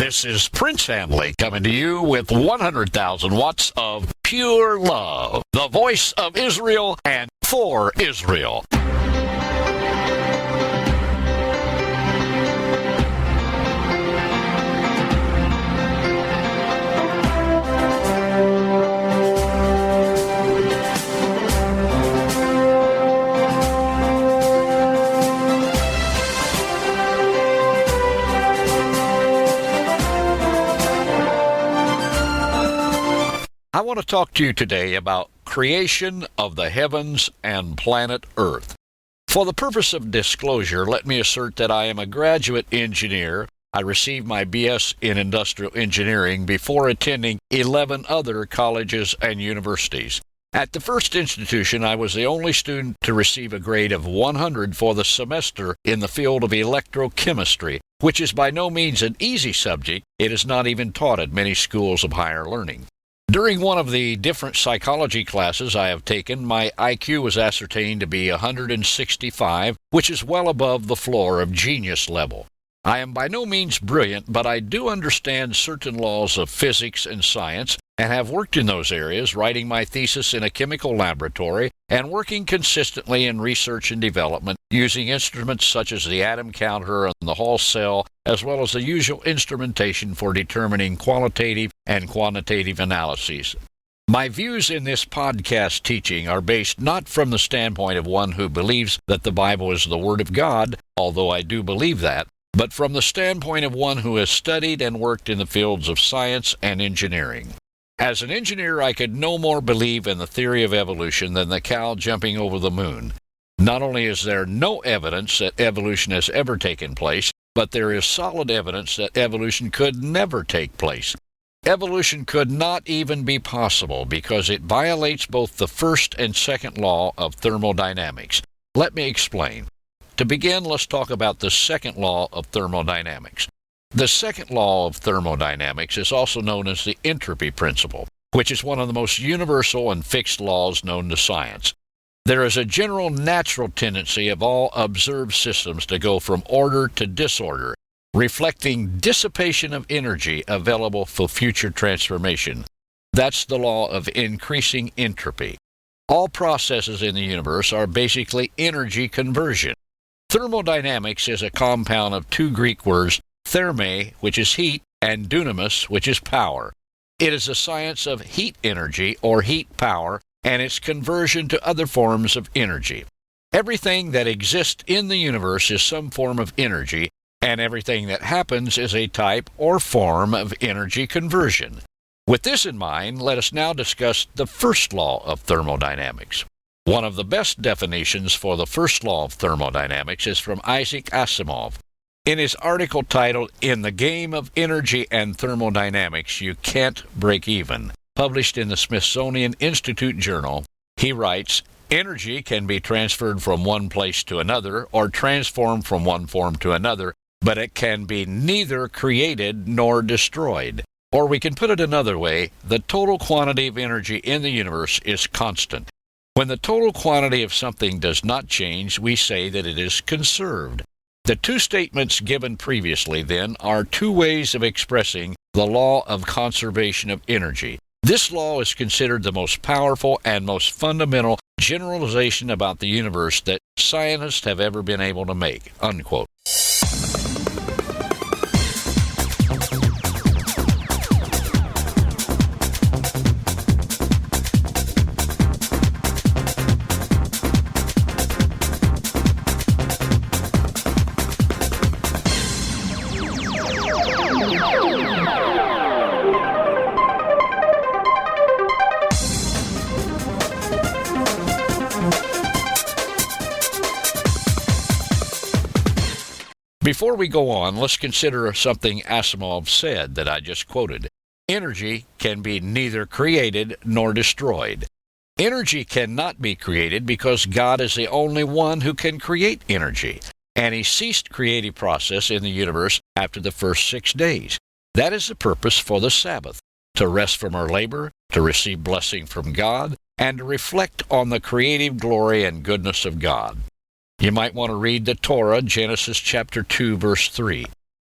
This is Prince Handley coming to you with 100,000 watts of pure love. The voice of Israel and for Israel. I want to talk to you today about creation of the heavens and planet Earth. For the purpose of disclosure, let me assert that I am a graduate engineer. I received my BS in industrial engineering before attending 11 other colleges and universities. At the first institution, I was the only student to receive a grade of 100 for the semester in the field of electrochemistry, which is by no means an easy subject. It is not even taught at many schools of higher learning. During one of the different psychology classes I have taken, my IQ was ascertained to be 165, which is well above the floor of genius level. I am by no means brilliant, but I do understand certain laws of physics and science, and have worked in those areas, writing my thesis in a chemical laboratory, and working consistently in research and development, using instruments such as the atom counter and the Hall cell, as well as the usual instrumentation for determining qualitative and quantitative analyses. My views in this podcast teaching are based not from the standpoint of one who believes that the Bible is the Word of God, although I do believe that, but from the standpoint of one who has studied and worked in the fields of science and engineering. As an engineer, I could no more believe in the theory of evolution than the cow jumping over the moon. Not only is there no evidence that evolution has ever taken place, but there is solid evidence that evolution could never take place. Evolution could not even be possible because it violates both the first and second law of thermodynamics. Let me explain. To begin, let's talk about the second law of thermodynamics. The second law of thermodynamics is also known as the entropy principle, which is one of the most universal and fixed laws known to science. There is a general natural tendency of all observed systems to go from order to disorder, reflecting dissipation of energy available for future transformation. That's the law of increasing entropy. All processes in the universe are basically energy conversion. Thermodynamics is a compound of two Greek words, therme, which is heat, and dunamis, which is power. It is a science of heat energy, or heat power, and its conversion to other forms of energy. Everything that exists in the universe is some form of energy, and everything that happens is a type or form of energy conversion. With this in mind, let us now discuss the first law of thermodynamics. One of the best definitions for the first law of thermodynamics is from Isaac Asimov. In his article titled, "In the Game of Energy and Thermodynamics, You Can't Break Even," published in the Smithsonian Institute Journal, he writes, "Energy can be transferred from one place to another or transformed from one form to another, but it can be neither created nor destroyed." Or we can put it another way, the total quantity of energy in the universe is constant. When the total quantity of something does not change, we say that it is conserved. The two statements given previously, then, are two ways of expressing the law of conservation of energy. This law is considered the most powerful and most fundamental generalization about the universe that scientists have ever been able to make, unquote. Before we go on, let's consider something Asimov said that I just quoted. Energy can be neither created nor destroyed. Energy cannot be created because God is the only one who can create energy, and He ceased creative process in the universe after the first 6 days. That is the purpose for the Sabbath, to rest from our labor, to receive blessing from God, and to reflect on the creative glory and goodness of God. You might want to read the Torah, Genesis chapter 2, verse 3.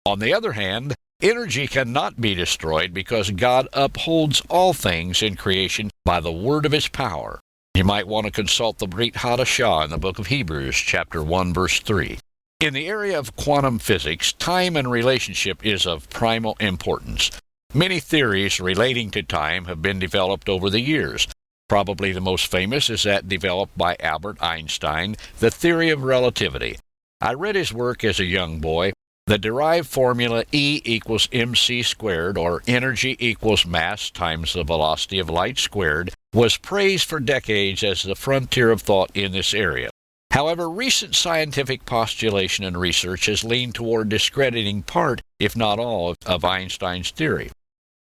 On the other hand, Energy cannot be destroyed because God upholds all things in creation by the word of his power. You might want to consult the Brit Hadashah in the book of Hebrews, chapter 1, verse 3. In the area of quantum physics, time and relationship is of primal importance. Many theories relating to time have been developed over the years. Probably the most famous is that developed by Albert Einstein, the theory of relativity. I read his work as a young boy. The derived formula E equals mc squared, or energy equals mass times the velocity of light squared, was praised for decades as the frontier of thought in this area. However, recent scientific postulation and research has leaned toward discrediting part, if not all, of Einstein's theory.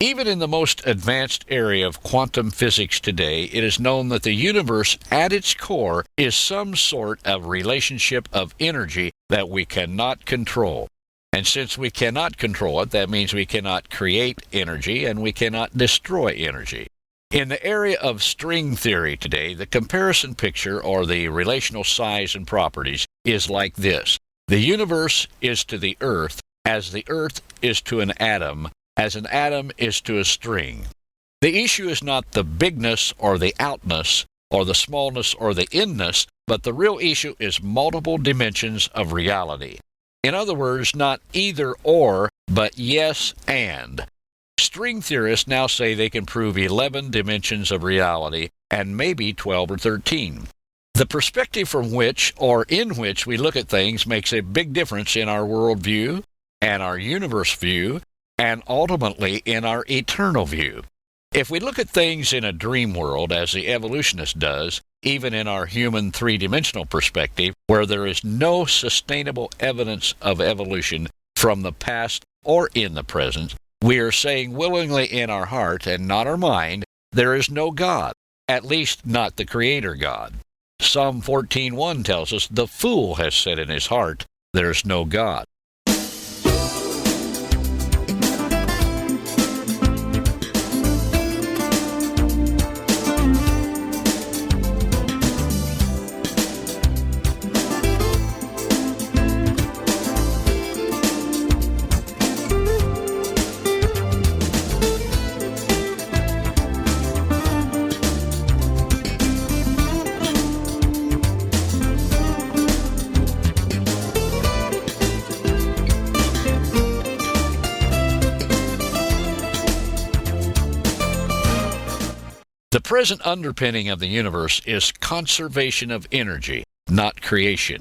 Even in the most advanced area of quantum physics today, it is known that the universe at its core is some sort of relationship of energy that we cannot control. And since we cannot control it, that means we cannot create energy and we cannot destroy energy. In the area of string theory today, the comparison picture, or the relational size and properties, is like this. The universe is to the earth as the earth is to an atom, as an atom is to a string. The issue is not the bigness or the outness, or the smallness or the inness, but the real issue is multiple dimensions of reality. In other words, not either or, but yes and. String theorists now say they can prove 11 dimensions of reality, and maybe 12 or 13. The perspective from which, or in which, we look at things makes a big difference in our worldview, and our universe view, and ultimately in our eternal view. If we look at things in a dream world, as the evolutionist does, even in our human three-dimensional perspective, where there is no sustainable evidence of evolution from the past or in the present, we are saying willingly in our heart and not our mind, there is no God, at least not the Creator God. Psalm 14:1 tells us, the fool has said in his heart, there is no God. The present underpinning of the universe is conservation of energy, not creation.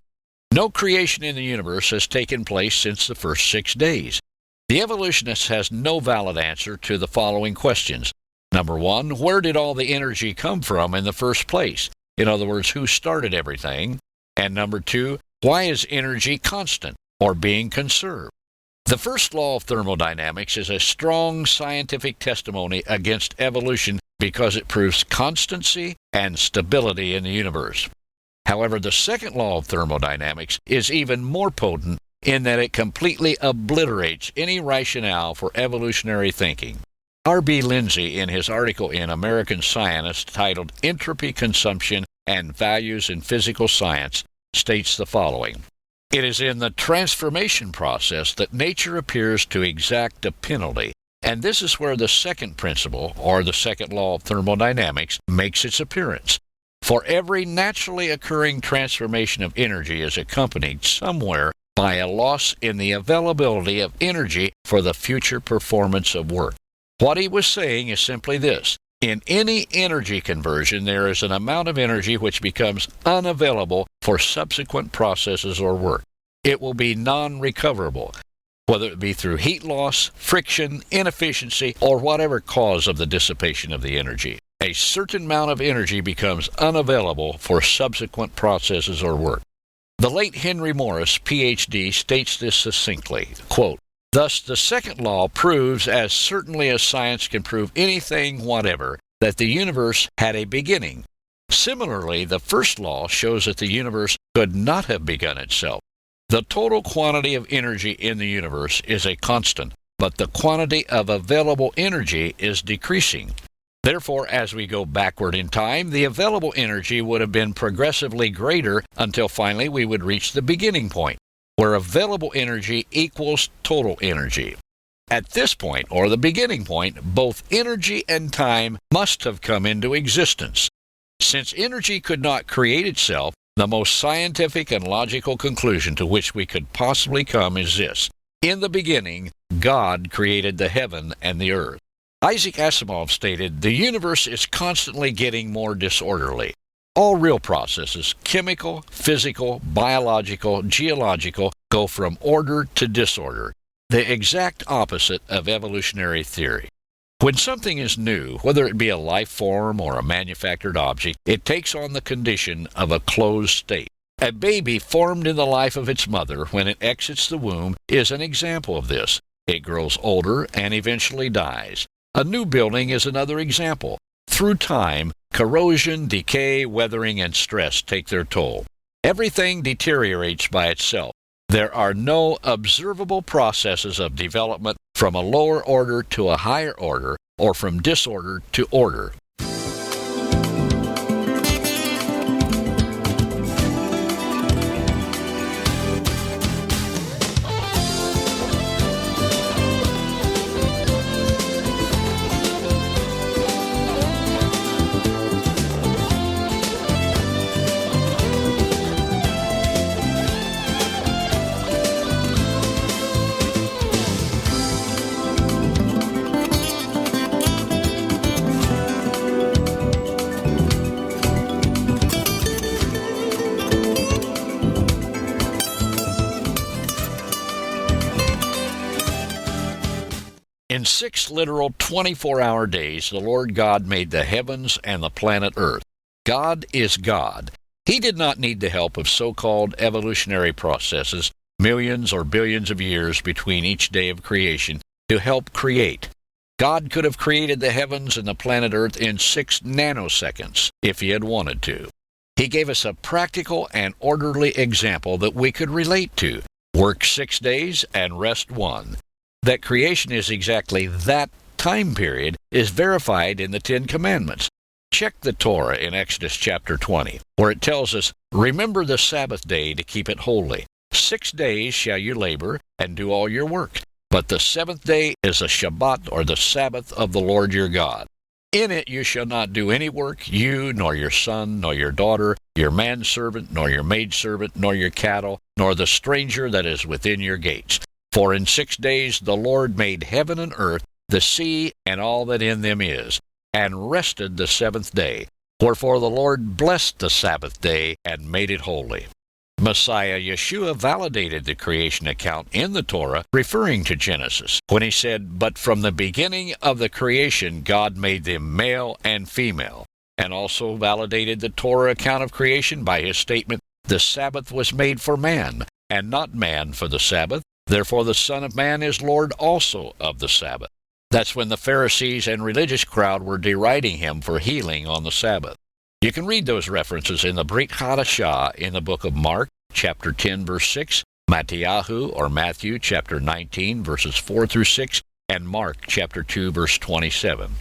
No creation in the universe has taken place since the first 6 days. The evolutionist has no valid answer to the following questions. Number 1, where did all the energy come from in the first place? In other words, who started everything? And number 2, why is energy constant or being conserved? The first law of thermodynamics is a strong scientific testimony against evolution because it proves constancy and stability in the universe. However, the second law of thermodynamics is even more potent in that it completely obliterates any rationale for evolutionary thinking. R.B. Lindsay, in his article in American Scientist titled Entropy, Consumption, and Values in Physical Science, states the following. It is in the transformation process that nature appears to exact a penalty, and this is where the second principle, or the second law of thermodynamics, makes its appearance. For every naturally occurring transformation of energy is accompanied somewhere by a loss in the availability of energy for the future performance of work. What he was saying is simply this. In any energy conversion, there is an amount of energy which becomes unavailable for subsequent processes or work. It will be non-recoverable, whether it be through heat loss, friction, inefficiency, or whatever cause of the dissipation of the energy. A certain amount of energy becomes unavailable for subsequent processes or work. The late Henry Morris, Ph.D., states this succinctly, quote, thus, the second law proves, as certainly as science can prove anything whatever, that the universe had a beginning. Similarly, the first law shows that the universe could not have begun itself. The total quantity of energy in the universe is a constant, but the quantity of available energy is decreasing. Therefore, as we go backward in time, the available energy would have been progressively greater until finally we would reach the beginning point, where available energy equals total energy. At this point, or the beginning point, both energy and time must have come into existence. Since energy could not create itself, the most scientific and logical conclusion to which we could possibly come is this: in the beginning, God created the heaven and the earth. Isaac Asimov stated, "The universe is constantly getting more disorderly. All real processes, chemical, physical, biological, geological, go from order to disorder, the exact opposite of evolutionary theory. When something is new, whether it be a life form or a manufactured object, it takes on the condition of a closed state. A baby formed in the life of its mother when it exits the womb is an example of this. It grows older and eventually dies. A new building is another example. Through time, corrosion, decay, weathering, and stress take their toll. Everything deteriorates by itself. There are no observable processes of development from a lower order to a higher order, or from disorder to order." In 6 literal 24-hour days, the Lord God made the heavens and the planet Earth. God is God. He did not need the help of so-called evolutionary processes, millions or billions of years between each day of creation, to help create. God could have created the heavens and the planet Earth in 6 nanoseconds if He had wanted to. He gave us a practical and orderly example that we could relate to. Work 6 days and rest 1. That creation is exactly that time period is verified in the 10 Commandments. Check the Torah in Exodus chapter 20, where it tells us, "Remember the Sabbath day to keep it holy. 6 days shall you labor and do all your work. But the 7th day is a Shabbat, or the Sabbath of the Lord your God. In it you shall not do any work, you, nor your son, nor your daughter, your manservant, nor your maidservant, nor your cattle, nor the stranger that is within your gates. For in 6 days the Lord made heaven and earth, the sea, and all that in them is, and rested the 7th day. Wherefore the Lord blessed the Sabbath day and made it holy." Messiah Yeshua validated the creation account in the Torah, referring to Genesis, when he said, "But from the beginning of the creation God made them male and female," and also validated the Torah account of creation by his statement, "The Sabbath was made for man, and not man for the Sabbath. Therefore the Son of Man is Lord also of the Sabbath." That's when the Pharisees and religious crowd were deriding him for healing on the Sabbath. You can read those references in the Brit Hadashah in the book of Mark, chapter 10, verse 6, Matthew, chapter 19, verses 4 through 6, and Mark, chapter 2, verse 27.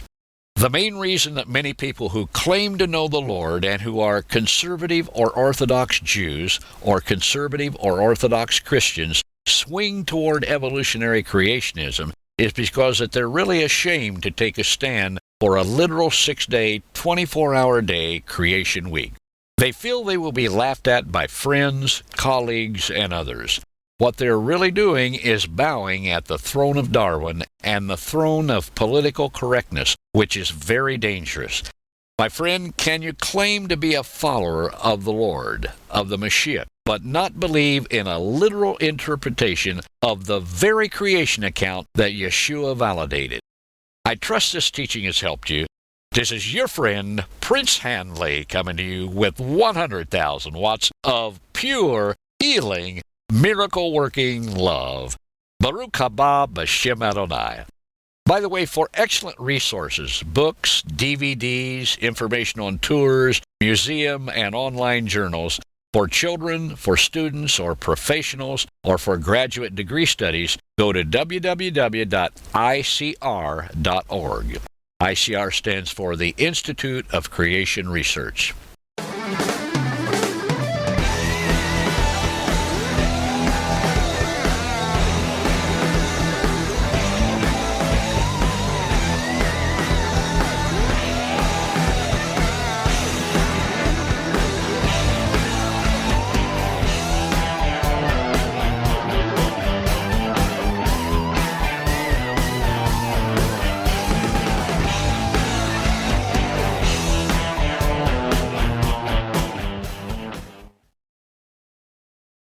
The main reason that many people who claim to know the Lord and who are conservative or Orthodox Jews or conservative or Orthodox Christians swing toward evolutionary creationism is because that they're really ashamed to take a stand for a literal 6-day, 24-hour day creation week. They feel they will be laughed at by friends, colleagues, and others. What they're really doing is bowing at the throne of Darwin and the throne of political correctness, which is very dangerous. My friend, can you claim to be a follower of the Lord, of the Mashiach, but not believe in a literal interpretation of the very creation account that Yeshua validated? I trust this teaching has helped you. This is your friend, Prince Handley, coming to you with 100,000 watts of pure, healing, miracle-working love. Baruch haba b'shem Adonai. By the way, for excellent resources, books, DVDs, information on tours, museum, and online journals, for children, for students, or professionals, or for graduate degree studies, go to www.icr.org. ICR stands for the Institute of Creation Research.